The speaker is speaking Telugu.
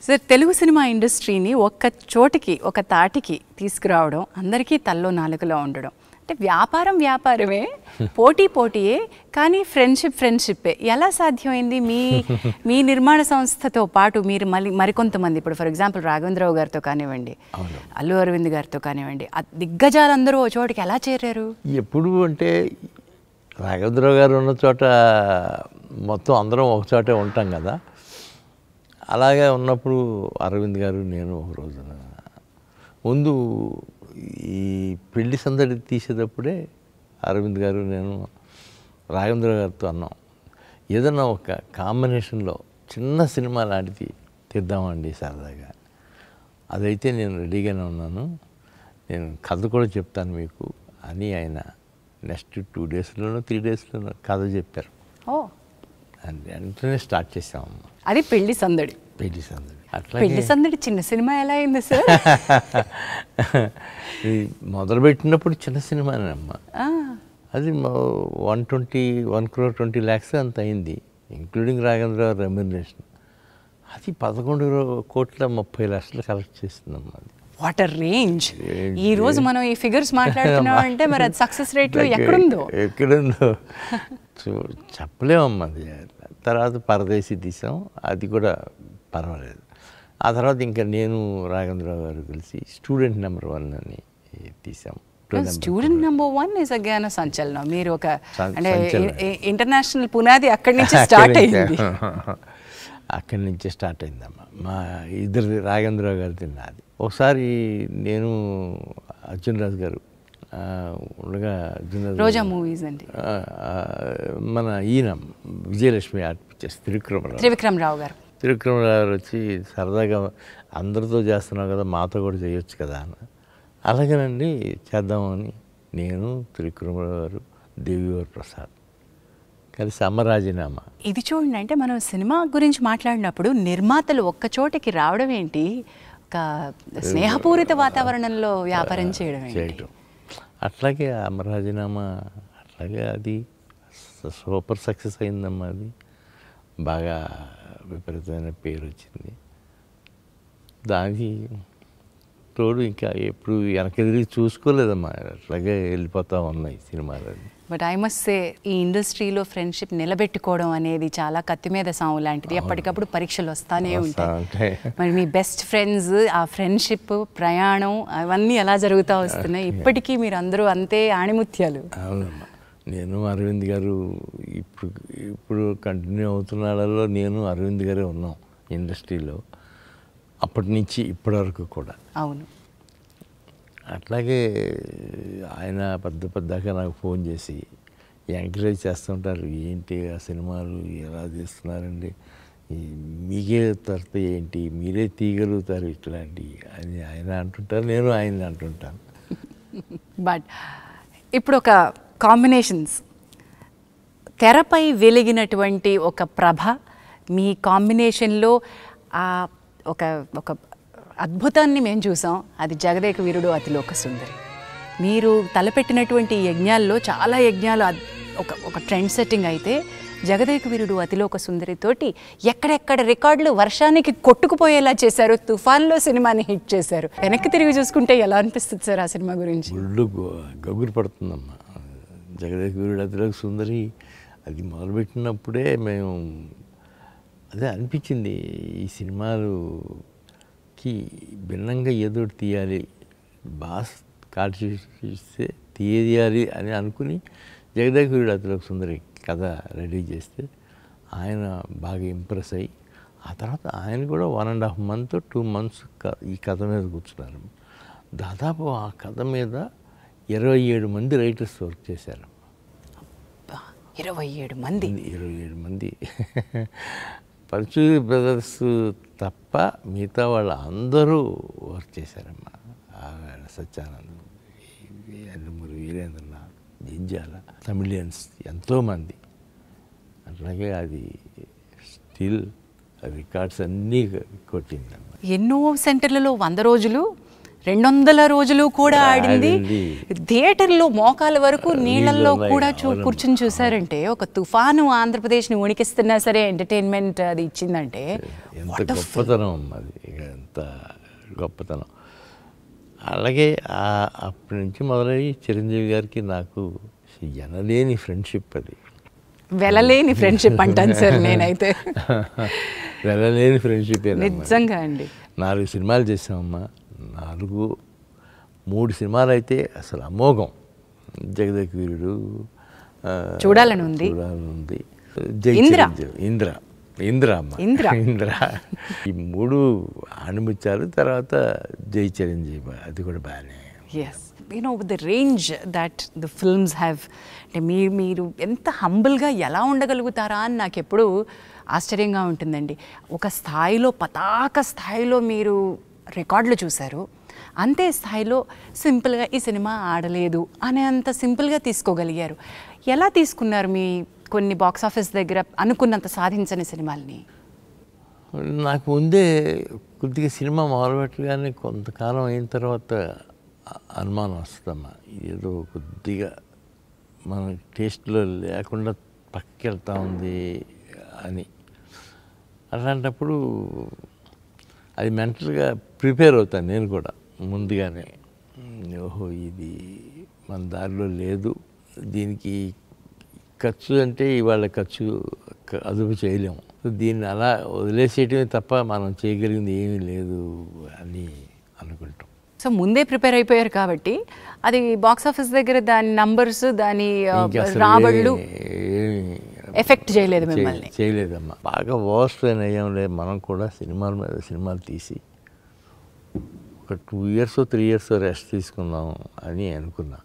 సార్ తెలుగు సినిమా ఇండస్ట్రీని ఒక్క చోటికి ఒక తాటికి తీసుకురావడం అందరికీ తల్లో నాలుకలో ఉండడం అంటే వ్యాపారం వ్యాపారమే పోటీ పోటీయే కానీ ఫ్రెండ్షిప్పే ఎలా సాధ్యమైంది మీ నిర్మాణ సంస్థతో పాటు మీరు మరికొంతమంది ఇప్పుడు ఫర్ ఎగ్జాంపుల్ రాఘవేంద్రరావు గారితో కానివ్వండి అల్లు అరవింద్ గారితో కానివ్వండి దిగ్గజాలందరూ ఓ చోటికి ఎలా చేరారు? ఎప్పుడు అంటే రాఘవేంద్రరావు గారు ఉన్న చోట మొత్తం అందరం ఒక చోటే ఉంటాం కదా. అలాగే ఉన్నప్పుడు అరవింద్ గారు నేను ఒక రోజున ముందు ఈ పెళ్లి సందడి తీసేటప్పుడే అరవింద్ గారు నేను రాఘవేంద్ర గారితో అన్నాం, ఏదన్నా ఒక కాంబినేషన్లో చిన్న సినిమా లాంటిది తీద్దామండి సరదాగా. అదైతే నేను రెడీగానే ఉన్నాను, నేను కథ కూడా చెప్తాను మీకు అని ఆయన నెక్స్ట్ 2 డేస్లోనో 3 డేస్లోనో కథ చెప్పారు. వెంటనే స్టార్ట్ చేసాము. అది పెళ్లి సందడి. అట్లా పెళ్లి సందడి చిన్న సినిమా ఎలా అయింది సార్? మొదలుపెట్టినప్పుడు చిన్న సినిమానే అమ్మా. అది 1 crore 20 lakhs అంత అయింది, ఇంక్లూడింగ్ రాఘవేంద్ర రెమ్యునరేషన్. అది 11,30,00,000 కలెక్ట్ చేస్తుందమ్మా. అది వాట్ అ రేంజ్! ఈ రోజు మనం ఈ ఫిగర్స్ మాట్లాడుతున్నాం అంటే మరి అది సక్సెస్ రేట్లో ఎక్కడుందో చెప్పలేమమ్మా. అది తర్వాత పరదేశీ తీసాం, అది కూడా పర్వాలేదు. ఆ తర్వాత ఇంకా నేను రాఘవేంద్రరావు గారు కలిసి స్టూడెంట్ నెంబర్ 1 అని తీసాం. స్టూడెంట్ నెంబర్ 1 ఇస్ అగైన్ సంచలనం. మీరు ఒక అంటే ఇంటర్నేషనల్ పునాది అక్కడి నుంచి స్టార్ట్ అయింది. అక్కడి నుంచే స్టార్ట్ అయిందమ్మా. మా ఇద్దరు రాఘవేంద్రరావు గారు తిన్నది. ఒకసారి నేను అర్జున్ రాజు గారు ఉండగా రోజా మూవీస్ అండి, మన ఈయన విజయలక్ష్మి ఆర్ట్ పిక్చర్స్ త్రివిక్రమరావు గారు వచ్చి సరదాగా అందరితో చేస్తున్నావు కదా మాతో కూడా చేయొచ్చు కదా అన్న. అలాగేనండి చేద్దామని నేను త్రివిక్రమరావు గారు దేవివర్ ప్రసాద్ కలిసి అమరాజీనామా. ఇది చూడండి, అంటే మనం సినిమా గురించి మాట్లాడినప్పుడు నిర్మాతలు ఒక్క చోటికి రావడం ఏంటి, ఒక స్నేహపూరిత వాతావరణంలో వ్యాపారం చేయడం. అట్లాగే అమరాజీనామా అట్లాగే అది సూపర్ సక్సెస్ అయిందమ్మా. అది బాగా విపరీతమైన పేరు వచ్చింది. దానికి తోడు ఇంకా ఎప్పుడు వెనకెదిరి చూసుకోలేదమ్మా, అట్లాగే వెళ్ళిపోతూ ఉన్నాయి సినిమాలు. బట్ ఐ మస్ట్ సే ఈ ఇండస్ట్రీలో ఫ్రెండ్షిప్ నిలబెట్టుకోవడం అనేది చాలా కత్తి మీద సాము లాంటిది. ఎప్పటికప్పుడు పరీక్షలు వస్తానే ఉంటాయి. మరి మీ బెస్ట్ ఫ్రెండ్స్, ఆ ఫ్రెండ్షిప్, ప్రయాణం అవన్నీ ఎలా జరుగుతూ వస్తున్నాయి ఇప్పటికీ? మీరు అందరూ అంతే ఆణిముత్యాలు. అవునమ్మా. నేను అరవింద్ గారు ఇప్పుడు కంటిన్యూ అవుతున్నాళ్ళలో నేను అరవింద్ గారే ఉన్నాం ఇండస్ట్రీలో అప్పటి నుంచి ఇప్పటి వరకు కూడా. అవును. అట్లాగే ఆయన పెద్దగా నాకు ఫోన్ చేసి ఎంకరేజ్ చేస్తుంటారు, ఏంటి ఆ సినిమాలు ఎలా తీస్తున్నారండి, మీకే తరత ఏంటి, మీరే తీయగలుగుతారు ఇట్లాంటి అని ఆయన అంటుంటారు, నేను ఆయన అంటుంటాను. బట్ ఇప్పుడు ఒక కాంబినేషన్స్ తెరపై వెలిగినటువంటి ఒక ప్రభ మీ కాంబినేషన్లో ఒక ఒక అద్భుతాన్ని మేము చూసాం. అది జగదేక వీరుడు అతిలోక సుందరి. మీరు తలపెట్టినటువంటి యజ్ఞాల్లో చాలా యజ్ఞాలు ఒక ట్రెండ్ సెట్టింగ్ అయితే జగదేక వీరుడు అతిలోక సుందరితోటి ఎక్కడెక్కడ రికార్డులు వర్షానికి కొట్టుకుపోయేలా చేశారు, తుఫాన్లో సినిమాని హిట్ చేశారు. వెనక్కి తిరిగి చూసుకుంటే ఎలా అనిపిస్తుంది సార్ ఆ సినిమా గురించి? ఒళ్ళు గగురు పడుతుందమ్మా. జగదేక వీరుడు అతిలోక సుందరి అది మొదలుపెట్టినప్పుడే మేము అదే అనిపించింది, ఈ సినిమాలుకి భిన్నంగా ఏదో తీయాలి, బాస్ కాల్చిస్తే తీయాలి అని అనుకుని జగదేక వీరుడు అతిలోక సుందరి కథ రెడీ చేస్తే ఆయన బాగా ఇంప్రెస్ అయ్యి ఆ తర్వాత ఆయన కూడా 1.5 month 2 months ఈ కథ మీద కూర్చున్నారు. దాదాపు ఆ కథ మీద 27 మంది రైటర్స్ వర్క్ చేశారు. 27 మంది. పరచూరి బ్రదర్స్ తప్ప మిగతా వాళ్ళు అందరూ వర్క్ చేశారమ్మా. సత్యానంద్, అల్లమూరి వీరేంద్రనాథ్, జింజాల, తమిళియన్స్ ఎంతోమంది. అట్లాగే అది స్టిల్ రికార్డ్స్ అన్నీ కొట్టిందమ్మా. ఎన్నో సెంటర్లలో 100 రోజులు 200 రోజులు కూడా ఆడింది. థియేటర్లో మోకాల వరకు నీళ్ళల్లో కూడా కూర్చుని చూసారంటే, ఒక తుఫాను ఆంధ్రప్రదేశ్ని వణికిస్తున్నా సరే ఎంటర్టైన్మెంట్ అది ఇచ్చిందంటే ఎంత గొప్పతనం అది, ఎంత గొప్పతనం. అలాగే అప్పటి నుంచి మొదలయ్యి చిరంజీవి గారికి నాకు ఎనలేని ఫ్రెండ్షిప్ అది. వెళ్ళలేని ఫ్రెండ్షిప్ అంటాను సార్ నేనైతే. వెళ్ళలేని ఫ్రెండ్షిప్ నిజంగా అండి. 4 సినిమాలు చేసామమ్మా. 3 సినిమాలు అయితే అసలు అమోఘం. జగదేక వీరుడు చూడాలని ఉంది, ఇంద్ర ఈ 3 ఆణిముత్యాలు. తర్వాత జై చిరంజీవి, అది కూడా బాగానే. Yes, the range that the films have. అంటే మీరు ఎంత హంబుల్గా ఎలా ఉండగలుగుతారా అని నాకు ఎప్పుడూ ఆశ్చర్యంగా ఉంటుందండి. ఒక స్థాయిలో, పతాక స్థాయిలో మీరు రికార్డులు చూశారు, అంతే స్థాయిలో సింపుల్గా ఈ సినిమా ఆడలేదు అనే అంత సింపుల్గా తీసుకోగలిగారు. ఎలా తీసుకున్నారు మీ కొన్ని బాక్స్ ఆఫీస్ దగ్గర అనుకున్నంత సాధించని సినిమాల్ని? నాకు ముందే కొద్దిగా సినిమా మొదలుపెట్టగానే కొంతకాలం అయిన తర్వాత అనుమానం వస్తుందమ్మా, ఏదో కొద్దిగా మన టేస్ట్లో లేకుండా పక్కకి వెళ్తూ ఉంది అని. అలాంటప్పుడు అది మెంటల్గా ప్రిపేర్ అవుతాను నేను కూడా ముందుగానే. ఓహో, ఇది మన దారిలో లేదు, దీనికి ఖర్చు అంటే ఇవాళ ఖర్చు అదుపు చేయలేము, దీన్ని అలా వదిలేసేయటమే తప్ప మనం చేయగలిగింది ఏమీ లేదు అని అనుకుంటాం. సో ముందే ప్రిపేర్ అయిపోయారు కాబట్టి అది బాక్స్ ఆఫీస్ దగ్గర దాని నంబర్స్, దాని రాబడులు ఎఫెక్ట్ చేయలేదు మిమ్మల్ని? చేయలేదమ్మా. బాగా వర్స్ట్ అయ్యాం లేదు. మనం కూడా సినిమాల మీద సినిమాలు తీసి ఒక 2 years 3 years రెస్ట్ తీసుకుందాం అని అనుకున్నా.